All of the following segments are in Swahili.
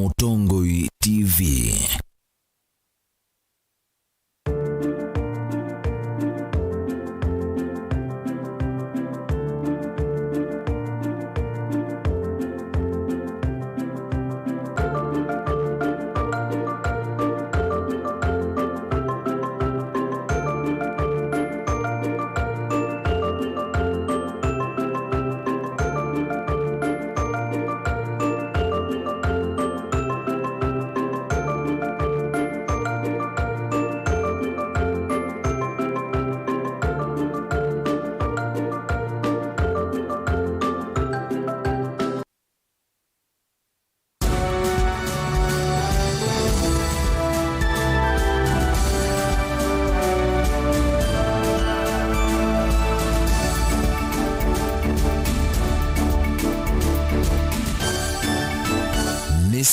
Mutongoi TV.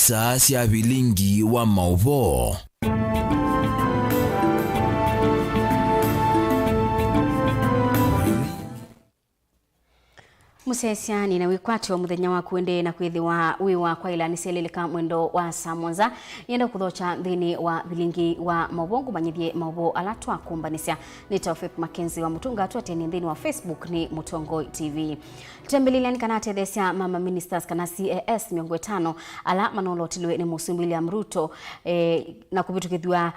Saa cia Vilingi wa Mauvoo. Musesiani na wikwati wa muthenya wa kuende na kwithiwa wiwa kwa ila niseleleka mwendo wa saa monza yenda kuthocha thini wa Vilingi wa Mauvoo ngumanyithie Mauvoo alatwa kumbanisya ni Taufik MAKENZI wa mutunga twateni thini wa Facebook ni Mutongoi TV. Tembeliliani kana tethesia mama ministers kana CAS 5 ala manolotilwe ni William Ruto na kubitukithwa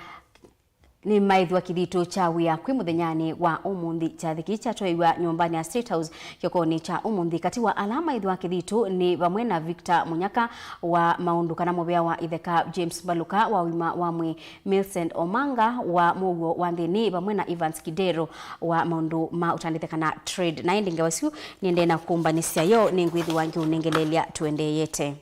ni maithwa kithito cha wia kwi muthenyani wa umundi cha thiki cha toiwa nyumbani ya State House kyokoni cha umundi kati wa alama ithwa kithito ni vamwe na Victor Munyaka wa maundu kana mubea wa Itheka James Baluka wa wima wa mwe Millicent Omanga wa Mauvoo wa thini vamwe na Evans Kidero wa maundu ma utandite kana trade na endinge wasiu niende na kumbanisya yo ni ngwithi wangi unengelelia tuende yete.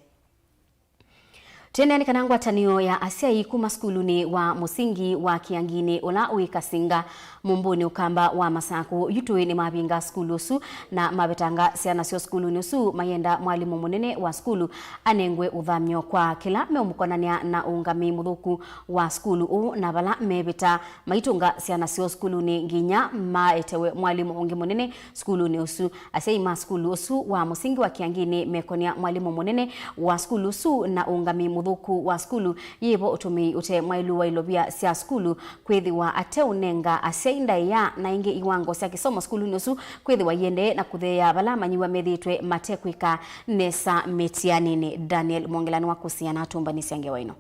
Tena nikanangwa tanio ya Asiai kuma skuluni wa musingi wa Kiangini ula uikasinga mumbuni ukamba wa Masaku yutui ni mabinga skulu su na mabetanga siana sio skuluni su mayenda mwalimu munene wa skulu anengwe udhamyo kwa kila meumukonania na ungami muthuku wa skulu u na bala mebeta maitunga siana sio skuluni nginya maetewe mwalimu ungi munene skuluni usu. Asiai ma skulu usu wa musingi wa Kiangini mekonia mwalimu munene wa skulu su na ungami muthuku wa skulu yibo utumi ute mwailu wa ilobia sia skulu kwithiwa ate unenga asiainda ya na ingi iwango sia kisomo skulu nusu kwithiwa yende na kuthea bala manyiwa methitwe matekwika nesa metianini. Daniel Mongelani wa kusiana atumbani siange waino.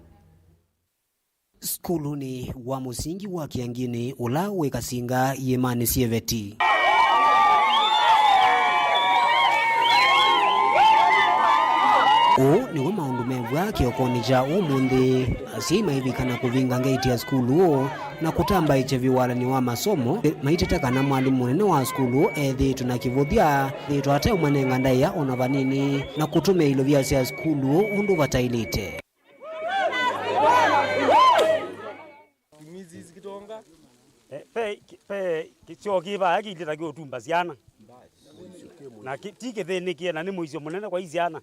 Skuluni wa musingi wa Kiangini ula wekasinga yemani sieveti niwe maundu mevwa kiokoni cha umundi asima hivi kana kuvinga ngeti ya skulu na kutamba iche viwalani wa masomo maiteta na mwalimu munene wa skulu thitu na kivuthia thitu ate umanenga ndaiya ona vanini na kutume ilo vya sia skulu undu vatailite kimizi zikitonga pe kicho kiva akilita kiotumba siana na tike theni kiena ni muicio munene kwa iziana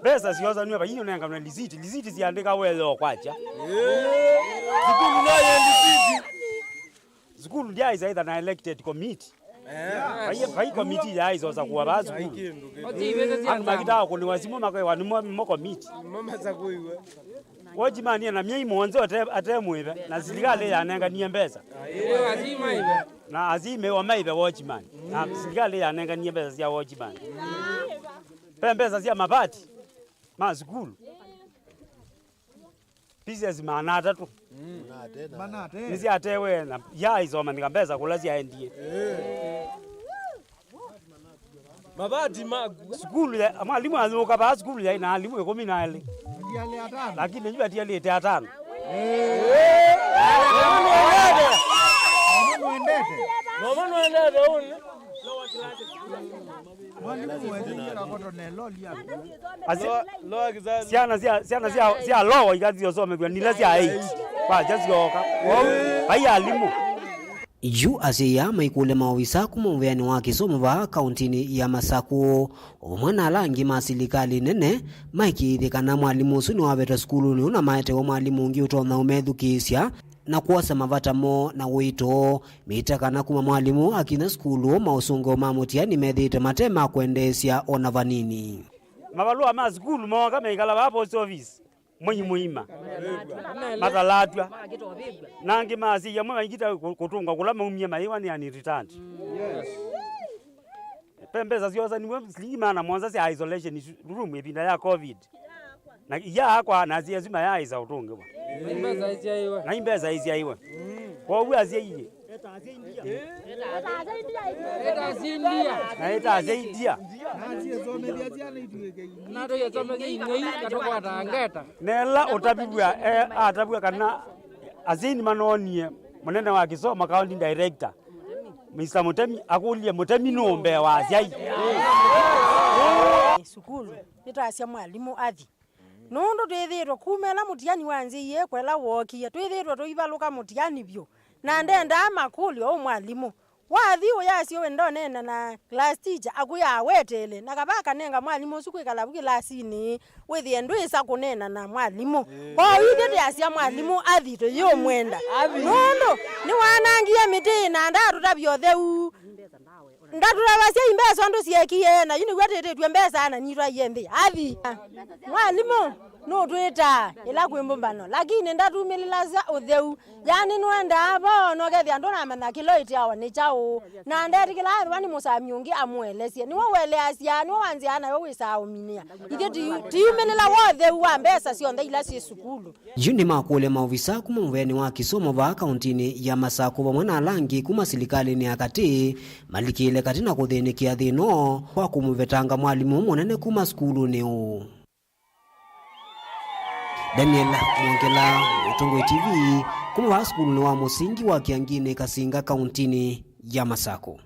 Besa sioza niwe bayinyo nenga na liziti ziandika welo kwacha zikulu naye liziti zikulu dia is either na elected committee bai committee ya izoza kuwa bazu angakita ko ni wazimo makwe wanu mo committee mama za kuiwe wajimani na myei monzo atemwibe na serikali ya nenga ni mbesa azima ibe na azime wa maibe wajimani na serikali ya nenga ni mbesa sia wajimani pembeza sia mabati mazikulu business manata tu manate nisi atewe na ya izoma nikambeza kulazia endie mabati skulu ya mwalimu azoka ba skulu ya ina alimu 14 lakini njua tia lete 5 mama mwendete une siana lowa ikazio some kwa nila sia 8 kwa jazioka bai alimu yu asiya maikule mawisa kumumveani wa kisomo va kauntini ya Masaku umwana alangi masilikali nene maikithikana mwalimu usu ni waveta skuluni una maete wa mwalimu ungi utona umethukisya na kuosa mavatamo na wito mitakana kuma mwalimu akina skulu mausungo mamutia ni methite matema kuendesya ona vanini mabalua ma school mo kama ikala ba post office mwenye muhima matalatwa nangi mazi ya mwa ngita kutunga kulama umye maiwa ni ani returned pembeza zioza ni mwe slima na mwanza si isolation room epinda ya covid na ya kwa nazi yazima ya iza utunge bwa na imbeza hizi yaiwa kwa uwe azie eta azeidia nela otabibwa atabwa kana azini manonie munene wa Kisoma county director Mr. Mutemi akulie Mutemi nombe wa aziai sukulu nitwasia mwalimu athi nondo twithirwo kumela mutiani wanziye kwela wokia twithirwo tuivaluka mutiani byo na ndenda makuli o mwalimu wathi uyasio wendo nena na class teacher akuya wetele nakabaka nenga mwalimu sukwikala bukilasini withie ndwisa kunena na mwalimu o ithete asia mwalimu athi to yo mwenda nondo ni wanangia miti na ndaruta byotheu ndatura basia imbesa ndo siekie na yini gwatetwe mbesa na nitwa yembe athi mwalimu no twita ila kwimbombano lakini ndatumililaza utheu yani nwenda abo no gethia ndo na mana kilo itiawa ni chao na ndetikila wani musamyungi amwelesie ni wele asia ni wanzia na wewe sauminia itheti tiumilela wotheu wa mbesa cionthe ila ci sukulu Juni makule maofisa kuma mveni wa Kisoma va kauntini ya Masako vamwe na alangi kuma serikali ni akati malikile katina kuthinikia thino kwa kumuvetanga mwalimu munene kuma skulu niu Daniel Mwongela, Utongwe TV, kuma wa skulu ni wa musingi wa Kiangine Kasinga kauntini ya Masako.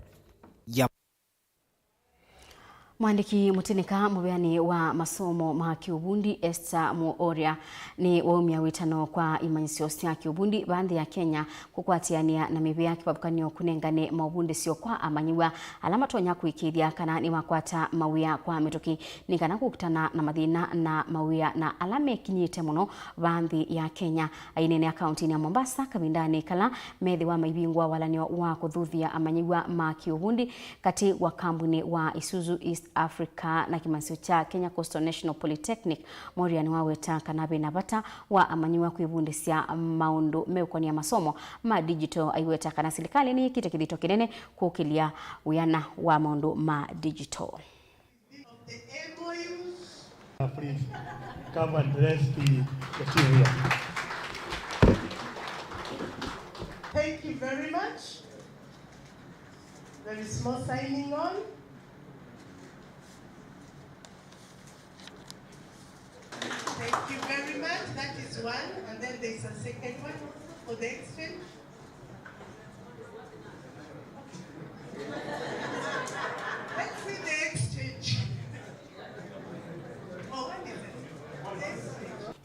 Mwandiki Mutinika mubeani wa masomo ma kiubundi Esther Muoria ni waumia witano kwa imanyisio cia kiubundi bandhi ya Kenya kukwatiania na mibea kibabukanio kunengane maubundi sio kwa amanyiwa alama tonya kuikithia kana ni makwata mawia kwa mitoki ni kana kukutana na mathina na mawia na alame kinyite muno bandhi ya Kenya ainene akaunti ya Mombasa kabindani kala methi wa maibingwa walanio wa kuthuthia amanyiwa ma kiubundi kati wa kambuni wa Isuzu East Africa na kimansio cha Kenya Coastal National Polytechnic Moriani waweta kanabe nabata wa amanyiwa kuibundisia maundu meukonia masomo ma digital aiweta kana serikali ni kite kidito kinene kukilia uyana wa maundu ma digital. Please come and address the team here. Thank you very much. There is more signing on. Thank you very much. That is one. And then there's a second one for the exchange. Let's see the exchange. Oh, what is it? The exchange.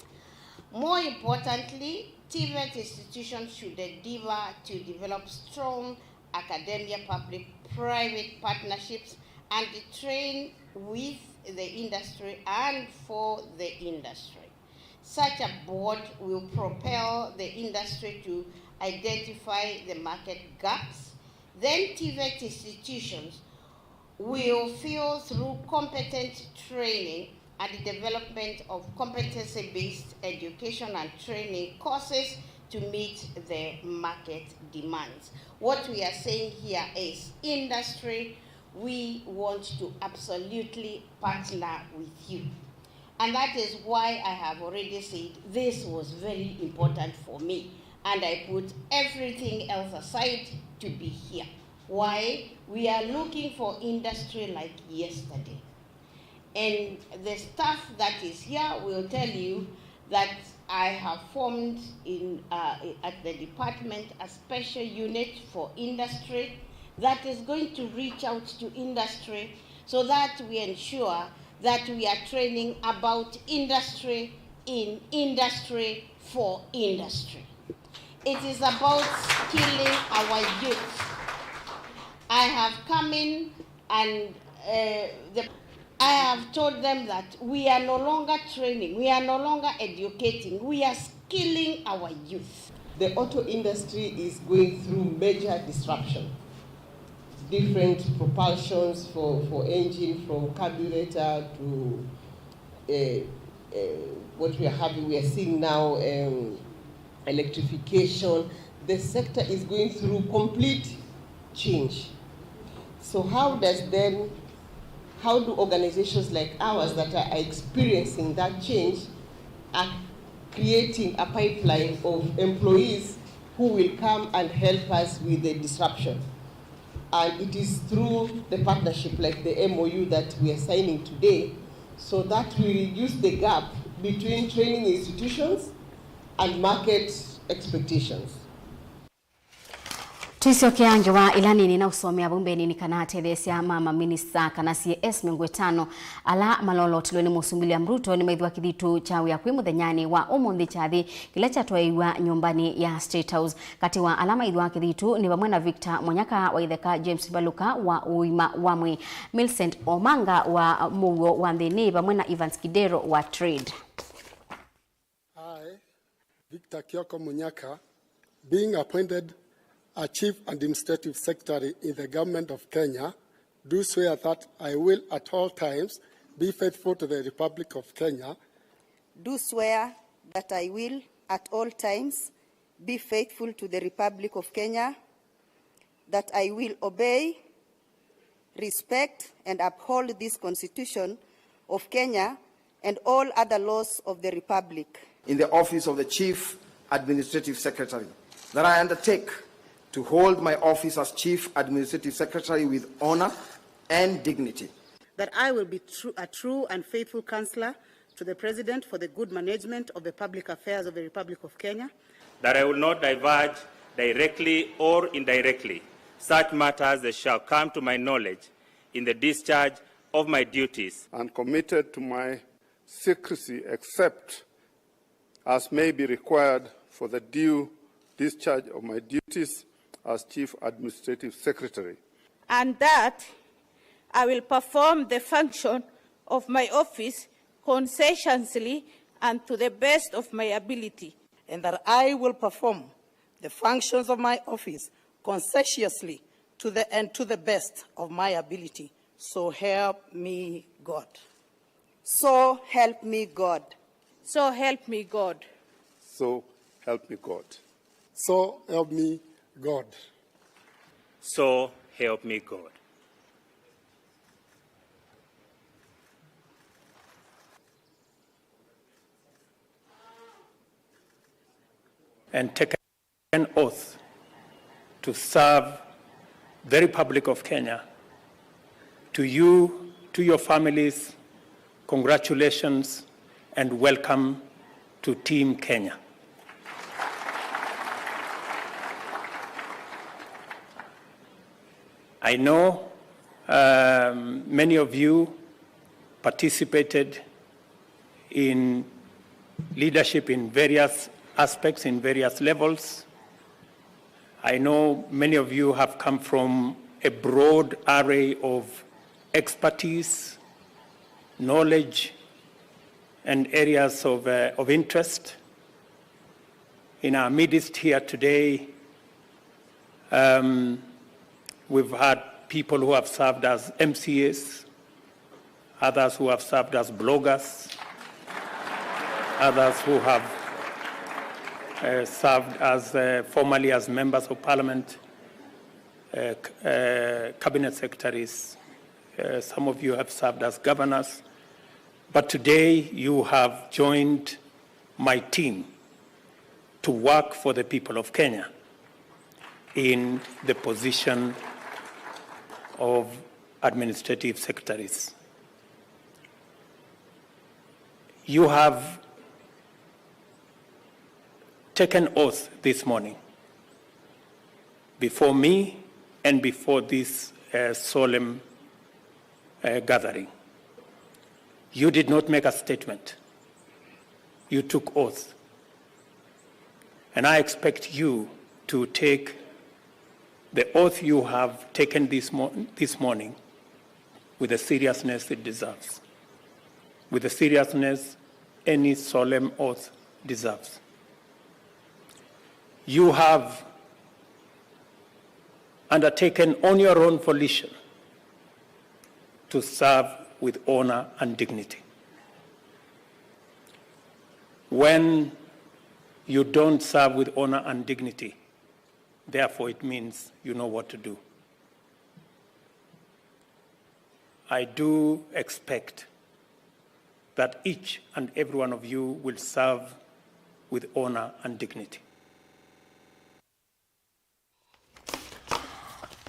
More importantly, TVET institutions should endeavor to develop strong academia public-private partnerships and train with the industry and for the industry. Such a board will propel the industry to identify the market gaps. Then TVET institutions will fill through competent training and the development of competency-based education and training courses to meet the market demands. What we are saying here is industry, we want to absolutely partner with you. And that is why I have already said this was very important for me. And I put everything else aside to be here. Why? We are looking for industry like yesterday. And the staff that is here will tell you that I have formed at the department a special unit for industry that is going to reach out to industry so that we ensure that we are training about industry in industry for industry. It is about skilling our youth. I have come in and I have told them that we are no longer training, we are no longer educating, we are skilling our youth. The auto industry is going through major disruption. Different propulsions for engine, from carburetor to what we are seeing now, electrification. The sector is going through complete change. So how do organizations like ours that are experiencing that change are creating a pipeline of employees who will come and help us with the disruption? And it is through the partnership like the MOU that we are signing today, so that we reduce the gap between training institutions and market expectations. Tuisio kianjo wa ilanini na usomea bumbeni ni kanate thesia mama minista kanasi mingwetano ala malolo tiloni musumbili ya mruto ni maidhwa kidhitu chawi ya kwimu dhenyani wa umundi chadhi kile chatuwa nyumbani ya State House. Kati wa alama idhwa kidhitu ni wamwena Victor Mwanyaka wa idheka James Baluka wa uima wamwe Millicent Omanga wa Mauvoo wa ndeni wamwena Evans Kidero wa Trade. I, Victor Kioko Munyaka, being appointed a Chief Administrative Secretary in the Government of Kenya, do swear that I will at all times be faithful to the Republic of Kenya. Do swear that I will at all times be faithful to the Republic of Kenya, that I will obey, respect, and uphold this Constitution of Kenya and all other laws of the Republic. In the office of the Chief Administrative Secretary, that I undertake to hold my office as Chief Administrative Secretary with honor and dignity. That I will be a true and faithful counselor to the President for the good management of the public affairs of the Republic of Kenya. That I will not diverge directly or indirectly such matters that shall come to my knowledge in the discharge of my duties. And committed to my secrecy except as may be required for the due discharge of my duties as Chief Administrative Secretary. And that I will perform the function of my office conscientiously and to the best of my ability. And that I will perform the functions of my office conscientiously to the best of my ability. So help me God. So help me God. So help me God. So help me God. So help me God. So help me God. And take an oath to serve the Republic of Kenya. To you, to your families, congratulations and welcome to Team Kenya. I know many of you participated in leadership in various aspects, in various levels. I know many of you have come from a broad array of expertise, knowledge, and areas of interest. In our midst here today, we've had people who have served as MCAs, others who have served as bloggers, others who have served as formerly as members of parliament, cabinet secretaries. Some of you have served as governors. But today you have joined my team to work for the people of Kenya in the position of administrative secretaries. You have taken oath this morning before me and before this solemn gathering. You did not make a statement. You took oath. And I expect you to take the oath you have taken this morning with the seriousness it deserves, with the seriousness any solemn oath deserves. You have undertaken on your own volition to serve with honor and dignity. When you don't serve with honor and dignity, therefore it means you know what to do. I do expect that each and every one of you will serve with honor and dignity.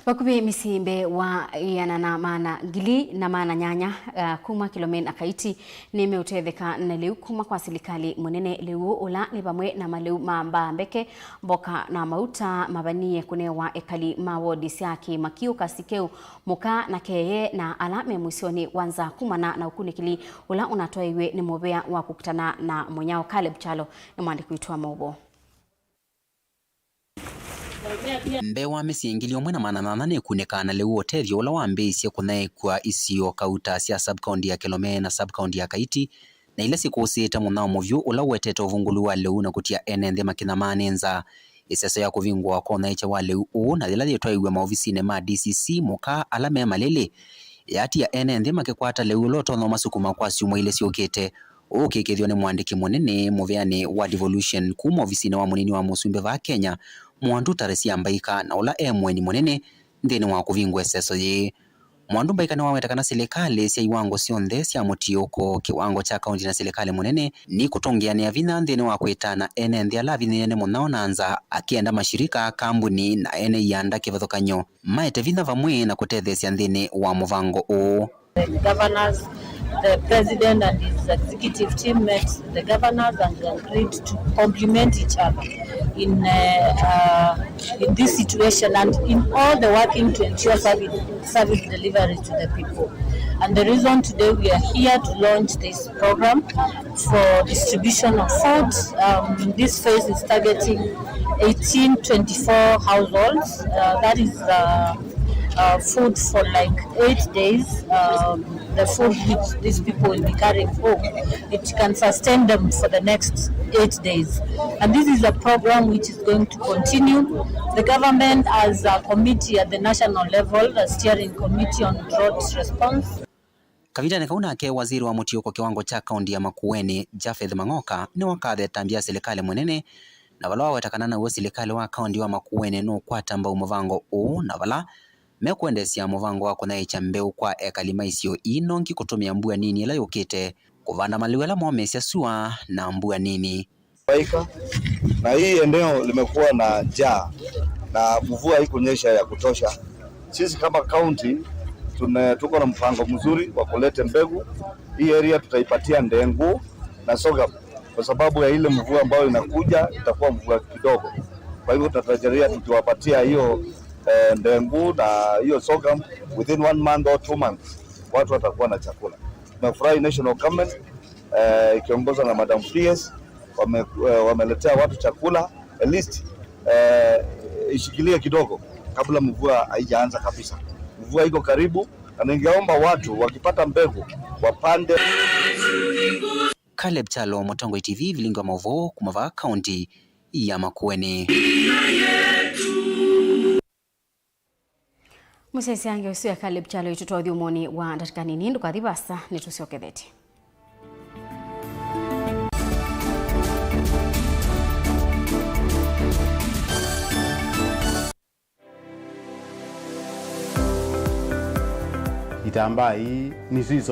Wakubi misimbe wa yana maana gili na maana nyanya kuma kilomena kaiti nime utetheka na leu kuma kwa serikali munene leu ula ni bamwe na maleu mamba mbeke mboka na mauta mabanie kunewa ekali mawodi siaki makiu kasikeu muka na keye na alame mwisioni wanza kumana na ukunikili ula unatoiwe ni mobea wa kukutana na mwenyao Caleb Chalo na mwandiki wetu wa Mauvoo. Mbewa mesiengili omwe na manana ne kunekana leu otethio ula wambeisye kunaekwa isio kauta cia subcounty ya Kilome na subcounty ya Kaiti na ile sikusita munao muvyu ula wetete uvungulu wa leu na kutia enende makina manenza iseso ya kuvingwa kona echa wa leu na lila yetwaiwe maofisine ma DCC muka alame malele yati ya enende makekwata leu loto no masukuma kwa siumwa ile siokete ukikethio ni mwandiki munene muveane wa devolution kuma ofisine wa munini wa musumbe va Kenya mwandu taresi ambaika na ula mweni munene ndeni wa kuvingwa seso ye mwandu mbaika na waweta kana serikali cia iwango cionthe cia mutioko kiwango cha kaunti na serikali munene ni kutongiania ya vina ndeni wa kwitana ene nthi ala vinene munao nanza akienda mashirika kambuni na ene yanda kivathukanyo maete vina vamwe na kutethesia ndeni wa muvango u. The governors, the president and his executive team met the governors and they agreed to complement each other in this situation and in all the working to ensure service delivery to the people. And the reason today we are here to launch this program for distribution of food. This phase is targeting 1824 households. That is food for like 8 days. The food which these people will be carrying home, it can sustain them for the next 8 days. And this is a program which is going to continue. The government as a committee at the national level, a steering committee on drought response. Kavita nekauna ke waziri wa mutioko kiwango cha kaunti ya Makueni Jafeth Mangoka ni wakathe tambia serikali munene na vala wawetakana na uwe serikali wa kaunti wa Makueni no kwatamba umuvango u na vala mekuendesia muvango wa kunaicha mbeu kwa ekalima isio inongi kutumia mbua nini ila yukite kuvanda maliwela momesia sua na mbua nini. Na hii eneo limekuwa na njaa na mvua haikunyesha ya kutosha. Sisi kama county tuko na mpango mzuri wa kuleta mbegu. Hii area tutaipatia ndengu na soga kwa sababu ya ile mvua ambayo inakuja itakuwa mvua kidogo. Kwa hivyo tutatarajia tukiwapatia hiyo ndengu na hiyo sorghum within 1 month or 2 months watu watakuwa na chakula. Tumefurahi national government ikiongozwa na Madam PS wameletea watu chakula at least ishikilie kidogo kabla mvua haijaanza kabisa. Mvua iko karibu na ningeomba watu wakipata mbegu wapande. Caleb Chalo, Motongo TV, Vilingi wa Mauvoo, kumava kaunti ya Makueni. Musesi yange usiya Caleb Chalo itutothi umoni wa ndatikani nindu kwa thibasa nitusioketheti. Itamba hii ni sisi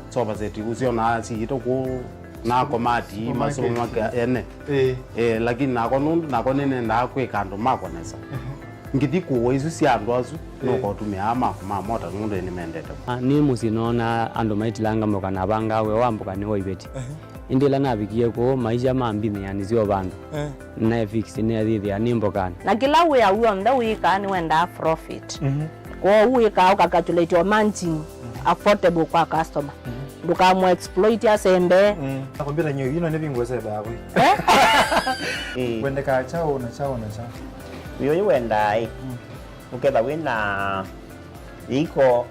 soba zeti usiona si itoko na komati masomo maka ene lakini nako nene ndakwe kando makonesa ngiti kuwo isu si andu asu no kotumia ma mota mundu ene mendete ni musinona ando maitilanga moka na banga we wambuka ni oibeti indila nabikie ko maisha mambini yani sio bandu na fix ni adhithi ani mbokani na kila we ya uyo nda wika ni wenda profit kwa uwe ka calculate your margin affordable kwa customer duka mo exploit ya sembe nakwambia nyo ino nebingwe sebe yako wende ka chao na chao yo wenda ukenda wina iko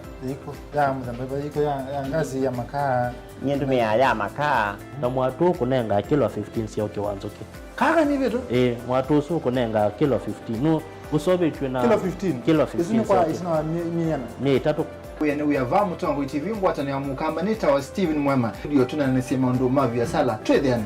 ya mzambeba iko ya ngazi ya makaa nyendumia ya makaa na mwatu kunenga kilo 15 sio kiwanzo ki kaka ni vitu mwatu su kunenga kilo 15 no usobe chwe na kilo 15 kilo 15 isino kwa isino miana ni tatu uyava Mutongo TV ngwatani ya mukamba nita wa Steven Mwema studio tunanasema ndo mavi ya sala twethiani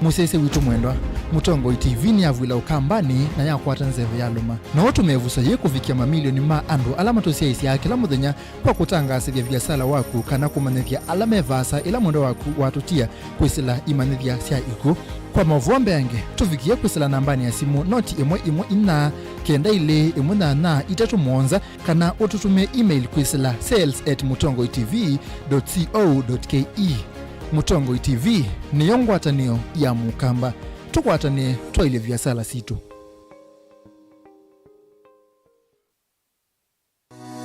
Musese witu mwendwa Mutongo TV ni avwila ukambani na yakwata nzeve ya luma na watu mevusa ye kufikia mamilioni ma andu alama tosia isi ya kila muthenya kwa kutangasa vya vyasala waku kana kumanethia alama evasa ila mwendo waku watutia kwisila imanethia sia iku kwa Mauvoo yange tufikie kwisila nambani ya simu noti imwe ina kenda ile imwe na itatu mwonza kana ututume email kwisila sales@mutongotv.co.ke. Mutongo TV ni yongwatanio ya mukamba tukwatane twaile vya sala situ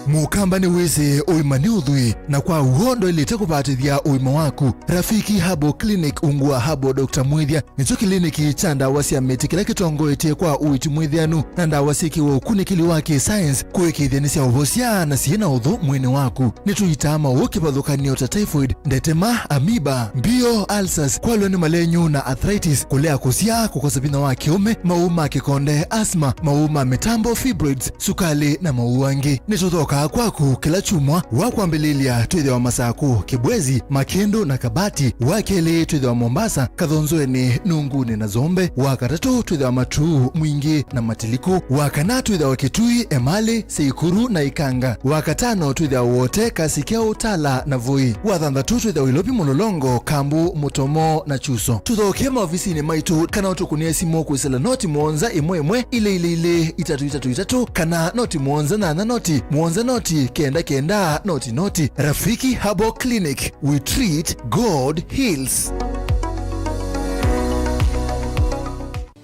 mukamba ni weze oimani udhui na kwa uhondo ilete kubatithia oima waku Rafiki Habo Clinic ungua Habo Dr. Mwithia nicho kliniki cha ndawa cia miti kila kitongoetie kwa uiti mwithianu na ndawa siki wa ukunikili wake science kuikithia cia uhosia na ciena uthu mwene waku nituitama ukibadhukanio ta typhoid ndetema amiba bio ulcers kwalo ni malenyu na arthritis kulea kusia kukosa bina wa kiume mauma kikonde asma mauma mitambo fibroids sukali na mauangi nituthoka kwaku kila chumwa wakwambililia twithe wa Masaku Kibwezi Makendo na Kabati wakele twithe wa Mombasa Kathonzoeni Nunguni na Zombe wakatatu twithe wa Matu Mwingi na Matiliku wakana twithe wa Kitui Emale Seikuru na Ikanga wakatano twithe wa wote Kasikia Utala na Voi wathandatu twithe wa Ilopi Mulolongo Kambu Mutomo na Chuso tuthoke maofisini maitu kana utukunia simu kwisila noti mwonza imwe ile itatu kana noti mwonza na noti mwonza noti kenda noti Rafiki Habo Clinic, we treat, God heals.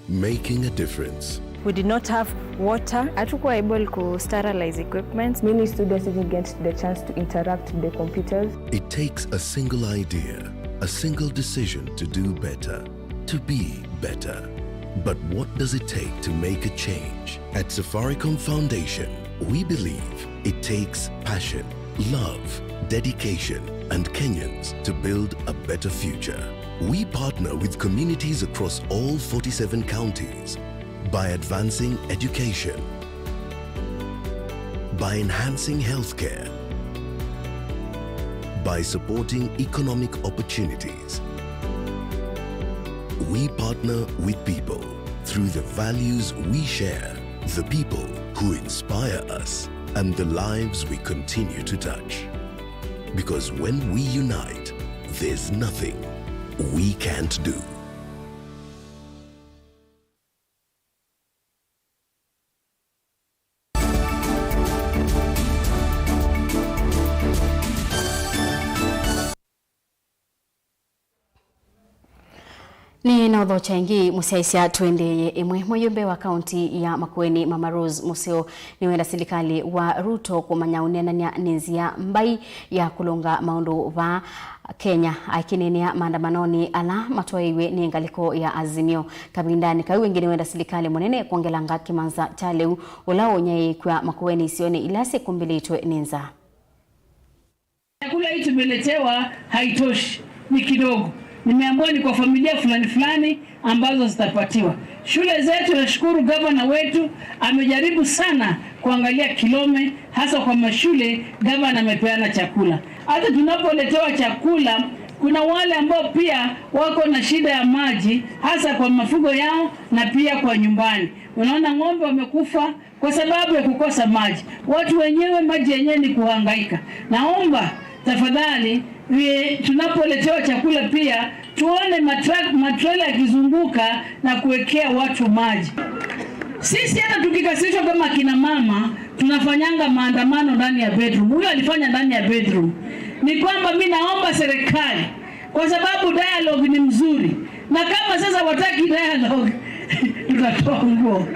Making a difference. We did not have water. Hatukuwa able to sterilize equipment. Many students didn't get the chance to interact with the computers. It takes a single idea, a single decision to do better, to be better. But what does it take to make a change? At Safaricom Foundation, we believe it takes passion, love, dedication, and Kenyans to build a better future. We partner with communities across all 47 counties by advancing education, by enhancing healthcare, by supporting economic opportunities. We partner with people through the values we share, the people who inspire us, and the lives we continue to touch. Because when we unite, there's nothing we can't do. Ni na udho chaingi musiaisia tuendeye imwe muyumbe wa kaunti ya Makueni Mama Rose Museo ni wenda serikali wa Ruto kumanya unenania nenzia mbai ya kulonga maundu wa Kenya aikinenia maandamanoni ala matoiwe ni ngaliko ya Azimio kabindani kai wengine wenda serikali munene kuongelanga kimanza chaleu ulao nyai kwa Makueni isione ilase kumbilitwe ninza. Chakula hii tumeletewa haitoshi, ni kidogo. Nimeambiwa ni kwa familia fulani ambazo zitapatiwa. Shule zetu, nashukuru gavana wetu amejaribu sana kuangalia Kilome, hasa kwa mashule gavana amepeana chakula. Hata tunapoletewa chakula kuna wale ambao pia wako na shida ya maji, hasa kwa mafugo yao na pia kwa nyumbani. Unaona ng'ombe wamekufa kwa sababu ya kukosa maji. Watu wenyewe maji yenyewe ni kuhangaika. Naomba tafadhali tunapoletewa chakula pia tuone matrela yakizunguka na kuwekea watu maji. Sisi hata tukikasishwa kama kina mama tunafanyanga maandamano ndani ya bedroom. Huyo alifanya ndani ya bedroom. Ni kwamba mimi naomba serikali, kwa sababu dialogue ni mzuri, na kama sasa wataki dialogue tutatoa nguo.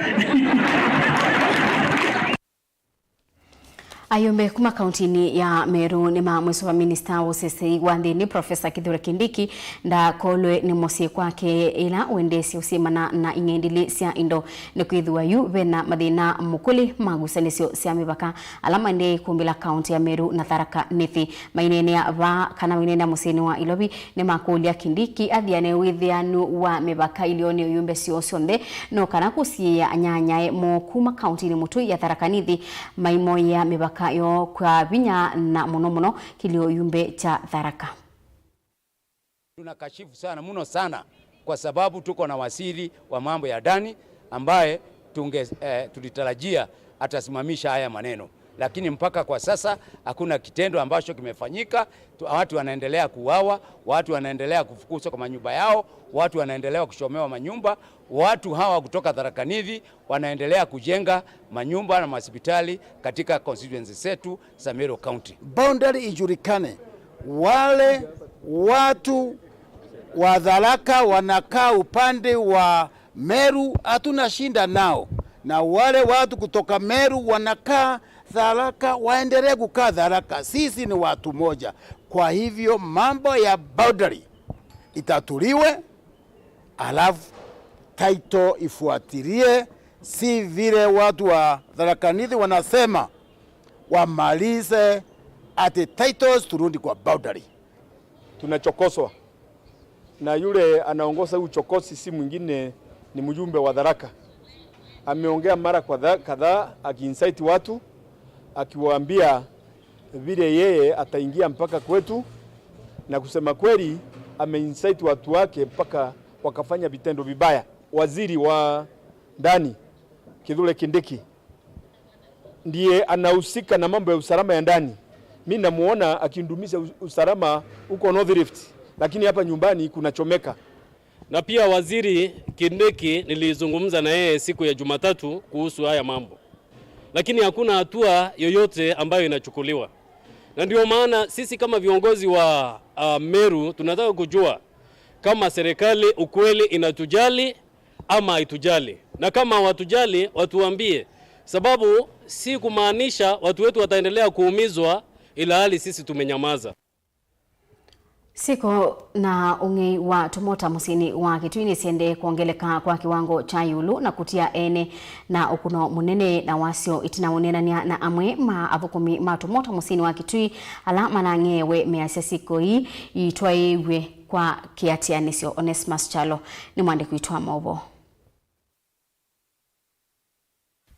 Ayombe kuma kauntini ya Meru ni mamweso minista usese wandini Profesa Kithure Kindiki nda kolwe ni mosie kwake ila uendesi usimana na ingendili sia indo ni kuithua yu vena madina mukuli magusanisio sia mibaka alama ndi kumbila kaunti ya Meru na Tharaka Nithi mainene ya va kana mainene ya musini wa Ilobi ni makulia Kindiki adhiane withianu wa mibaka ilioni uyumbe sio sonde no kana kusia anyanyae mo kuma kauntini mutu ya Tharaka Nithi maimo ya mibaka yo kwa vinya na muno kilio yumbe cha Tharaka. Tunakashifu sana muno sana kwa sababu tuko na waziri wa mambo ya ndani ambaye tulitarajia atasimamisha haya maneno, lakini mpaka kwa sasa hakuna kitendo ambacho kimefanyika. Watu wanaendelea kuuawa, watu wanaendelea kufukuzwa kwa manyumba yao, watu wanaendelea kushomewa manyumba. Watu hawa kutoka Tharaka Nithi wanaendelea kujenga manyumba na hospitali katika constituency zetu za Meru County. Boundary ijulikane. Wale watu wa Tharaka wanakaa upande wa Meru, hatuna shinda nao. Na wale watu kutoka Meru wanakaa Tharaka waendelee kukaa Tharaka. Sisi ni watu moja. Kwa hivyo mambo ya boundary itatuliwe, alafu title ifuatilie, si vile watu wa Tharaka Nithi wanasema wamalize ati titles turudi kwa boundary. Tunachokoswa na yule anaongoza uchokozi, si mwingine ni mjumbe wa Tharaka. Ameongea mara kwa kadhaa akiinsight watu, akiwaambia vile yeye ataingia mpaka kwetu, na kusema kweli ameinsight watu wake mpaka wakafanya vitendo vibaya. Waziri wa ndani Kithure Kindiki ndiye anahusika na mambo ya usalama ya ndani. Mimi namuona akindumisha usalama huko North Rift, lakini hapa nyumbani kuna chomeka. Na pia waziri Kindiki nilizungumza na yeye siku ya Jumatatu kuhusu haya mambo, lakini hakuna hatua yoyote ambayo inachukuliwa. Na ndio maana sisi kama viongozi wa Meru tunataka kujua kama serikali ukweli inatujali ama haitujali, na kama watujali watuambie, sababu si kumaanisha watu wetu wataendelea kuumizwa ila hali sisi tumenyamaza. Siko na ungi wa tumota musini wa Kitui siende kuongeleka kwa kiwango cha yulu na kutia ene na ukuno munene na wasio itina unena na amwe ma avukumi ma tumota musini wa Kitui alama na ngewe measesiko hii itwaiwe kwa kiatianisio. Onesmus Chalo ni mwande kuitwa Mauvoo.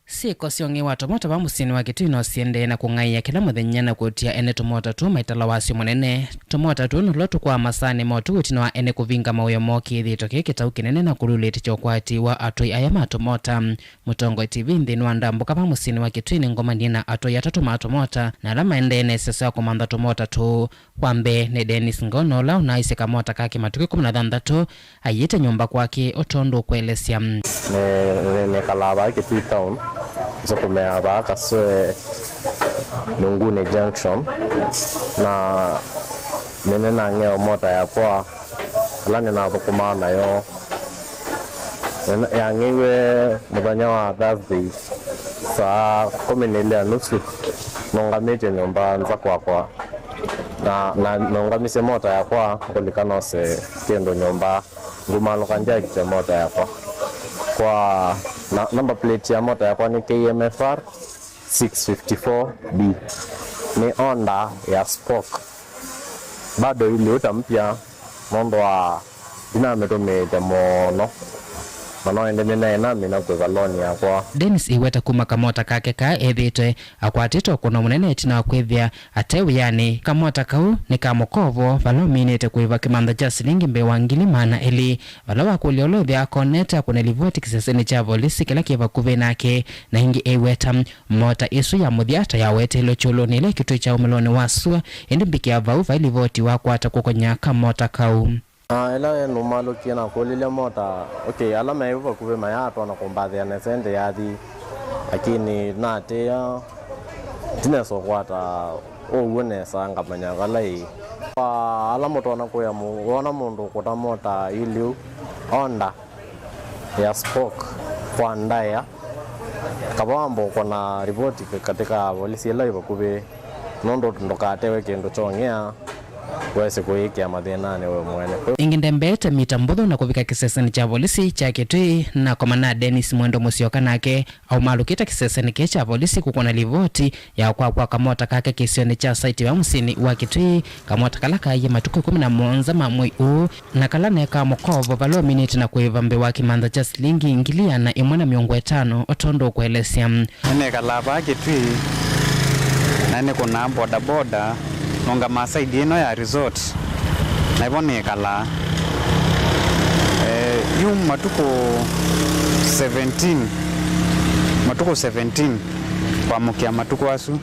Siko siongi watu moto wa musini wa Kitui no siende na kung'aiya kila muthenya na kutia ene tumota tu maitala wasio munene. Tumota tu nulotu kwa masani motu utinoa ene kuvinga mauyo moki thito kitau kinene na kululeti chokwati wa atoi aya matumota. Mutongo TV nthini wa ndambuka pa musini wa Kitui ni ngoma nina atoi atatu matumota na alama endene sesa kumanda tumota tu. Wambe ne Dennis Ngono la unaise kamota kaki matuki 16 ayite nyumba kwake otondo kwelesya. Ne kalaba Kitui town. So kumea baka soe Nungune Junction na nene na ngeo mota ya kwa lani na kumana yo ya ngewe mudanya wa Thursday saa 12:30 nongamete nyumba nza kwa na nongamise mota ya kwa kulikana se kendo nyumba ngumalo kanja kite mota ya kwa number plate ya mota ya kwa ni KMFR 654B ni Honda ya spoke bado ili utampya mondo wa dinametomete mono manoende nene nami na kuvaloni ya kwa Dennis iweta kuma kamota kake ka ethite akwatito kuna munene tina kwithia atewe yani kamota kau ni kamukovo valominete kuiva kimanda cha silingi mbewa ngili mana eli valawa kuliolothia akoneta kuna livoti kiseseni cha volisi kila kiva kuve nake na hingi iweta mota isu ya mudhiata ya wete ilo chulo nile kitu cha umiloni wasua indi mbiki ya vauva ilivoti wakwata kukonya kamota kau. Ela ya numalo kiana kolile mota okay alama hivyo kuve mayato na kumbadhi ya nesende yadi lakini nate ya tineso kwata uwene sanga manyagalai alama tona kuya muona mundu kota mota iliu Honda ya spoke kwa ndaya kabambo kuna ripoti katika polisi ile ibakuve nondo ndokatewe kendo chongea wese kuikia mathenane we mwene ingindembete mitambutho na kuvika kiseseni cha polisi cha Kitui na komana Dennis Mwendo Musyoka nake au malukita kiseseni ke cha polisi kukona livoti ya kwa kamota kake kisioni cha site wa musini wa Kitui kamota kalaka ya matuku 11 mamwe u na kalane ka mokovo valo minute na kuiva mbe wa kimanda cha silingi ingilia na imwana miongo 5 otondo kuelesia ene kalaba Kitui na ene kuna boda nonga masaidi ino ya resort na ibone kala yu matuko 17 kwa mukia matuko asu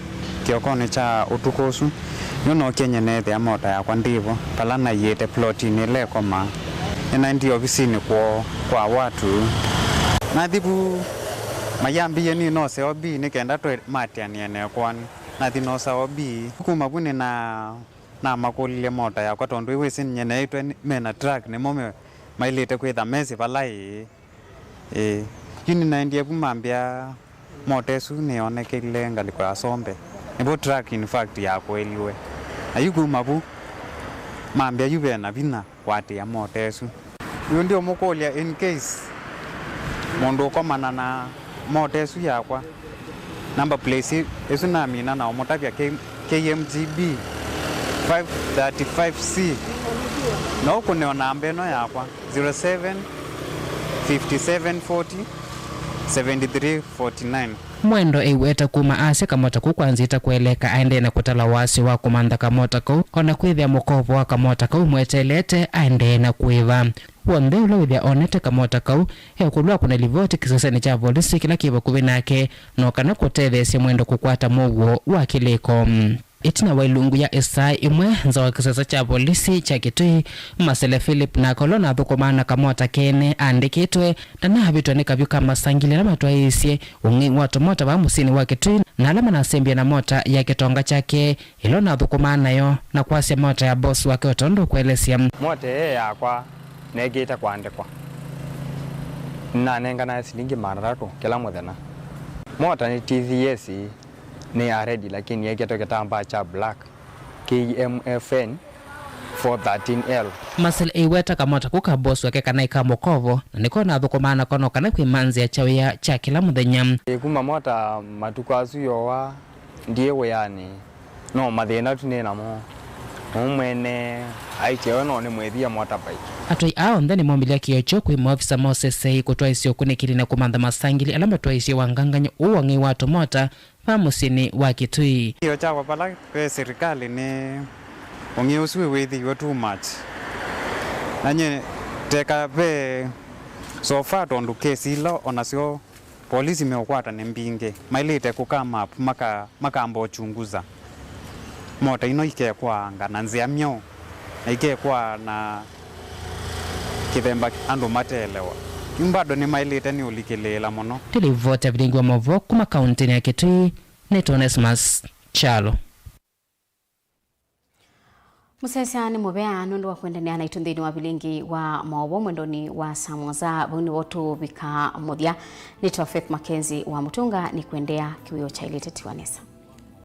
kiokone cha utuko asu yono kenye nethe amota ya kwa ndivo palana yete ploti nile koma ina ndi ofisini kwa watu na thibu mayambi yeni no se obi ni kenda to matiani ene kwani na thinosa obi kuma bune na makolile mota ya kwa tondu iwisi nyene itwe mena track ni mome mailete kwitha mesi palai yuni na ndiye kumambia motesu ni onekele ngali kwa sombe nibo track in fact ya kweliwe ayuku mabu mambia yube na vina kwati ya motesu yo ndio mokolia in case mondo komana na motesu yakwa number place is namina na omotavya KMGB 535C no kuneona ambeno yakwa 07 5740 7349 Mwendo iweta kuma ase kamota kukwanzita kueleka aende na kutala wasi wa kumanda kamota kou ona kwithia mukovo wa kamota kou mwetelete aende na kuiva wonde ule withia onete kamota kou hekulwa kuna livoti kiseseni cha polisi kila kiva kuvinake nokana kutethesia mwendo kukwata Mauvoo wa kiliko itina wailungu ya esai imwe nza wa kisesa cha polisi cha Kitui Masele Philip na kolona thukumana kamota kene andikitwe na habitwa ni kavyuka masangile na matwaisye ungi watu mota wa musini wa Kitui na alama na sembia na mota ya kitonga chake ilona thukumana yo na kwasya mota ya boss wake otondo kuelesia mota yakwa negita kwandikwa na nenga na silingi mararatu kila muthenya mota ni TVS ni already lakini yake kitamba cha black KMFN 413L Masel iweta kamota kuka boss wake kana ikamokovo na niko na thukumana kono kana kwimanzi ya chawia cha kila muthenya kuma mota matukazu yowa ndiye weyani no mathina tunena mo umwene aiche no ni mwethia mota bike atoi ao ndani mombilia kiocho kwi officer Moses sei kutwa isio kunikiri na kumanda masangili alama twa isio wanganganyo uwangi watu mota pamusini wa Kitui hiyo chawa pala kwa serikali ni ongeuswe wethi yo too much nanye teka be so far tondu kesi lo onasio polisi meokwata ni mbinge mailete kukama makambo chunguza mota ino ikekwa ngana nzia myo ikekwa na kithemba andu matelewa bado ni mailete ni ulikilela muno tilivota Vilingi wa Mauvoo kuma kaunti ya Kitui Netonesmas Chalo Musesa ni mubea nondo wa kuendelea na itundini wa Vilingi wa Mauvoo mwendoni wa Samoza buni wotu bika modia nitwa Faith Makenzi wa Mutunga ni kuendea kiwio cha ilete tiwanesa.